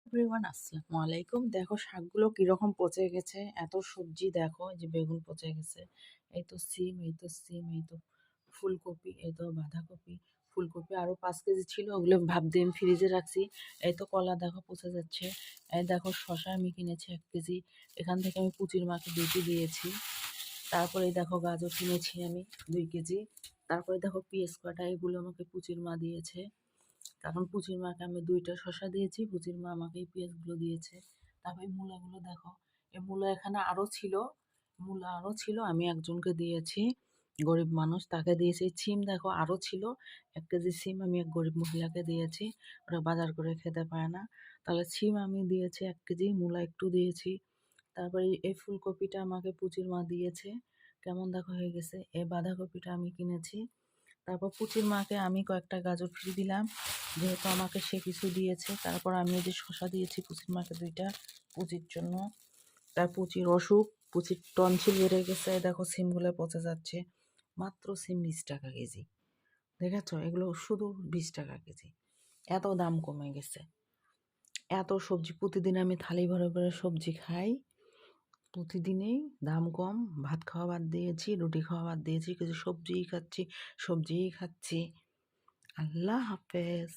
Everyone আসসালামু আলাইকুম। দেখো শাকগুলো কিরকম পচে গেছে, এত সবজি দেখো, এই যে বেগুন পচে গেছে, এই তো সিম, এই তো সিম, এই তো ফুলকপি, এই তো বাঁধাকপি, ফুলকপি আরো 5 কেজি ছিল, ওগুলো ভাব দিয়ে আমি ফ্রিজে রাখছি। এই তো কলা দেখো পচে যাচ্ছে। এই দেখো শসা আমি কিনেছি 1 কেজি, এখান থেকে আমি পুচির মাকে 2টি দিয়েছি। তারপরে এই দেখো গাজর কিনেছি আমি 2 কেজি। তারপরে দেখো পেঁয়াজ কাটা, এগুলো আমাকে পুচির মা দিয়েছে। কারণ পুচির মাকে আমি 2টা শসা দিয়েছি, পুচির মা আমাকে এই পেঁয়াজগুলো দিয়েছে। তারপর এই মূলাগুলো দেখো, এই মূলা এখানে আরও ছিল, মূলা আরও ছিল, আমি একজনকে দিয়েছি, গরিব মানুষ, তাকে দিয়েছি। সিম দেখো আরও ছিল, 1 কেজি সিম আমি এক গরিব মহিলাকে দিয়েছি, ওরা বাজার করে খেতে পারে না। তাহলে সিম আমি দিয়েছি 1 কেজি, মূলা একটু দিয়েছি। তারপরে এই ফুলকপিটা আমাকে পুচির মা দিয়েছে, কেমন দেখো হয়ে গেছে। এই বাঁধাকপিটা আমি কিনেছি। তারপর পুচির মাকে আমি কয়েকটা গাজর ফ্রি দিলাম, যেহেতু আমাকে সে কিছু দিয়েছে। তারপর আমি ওই যে শসা দিয়েছি পুচির মাকে 2টা, পুচির জন্য। তার পুচির অসুখ, পুচির টনসিল বেড়ে গেছে, দেখো সিমগুলো পচে যাচ্ছে। মাত্র সিম 20 টাকা কেজি, দেখেছো, এগুলো শুধু 20 টাকা কেজি। এত দাম কমে গেছে। এত সবজি, প্রতিদিন আমি থালি ভরে ভরে সবজি খাই, প্রতিদিনেই দাম কম। ভাত খাওয়া বাদ দিয়েছি, রুটি খাওয়া বাদ দিয়েছি, কিছু সবজিই খাচ্ছি, সবজিই খাচ্ছি। আল্লাহ হাফেজ।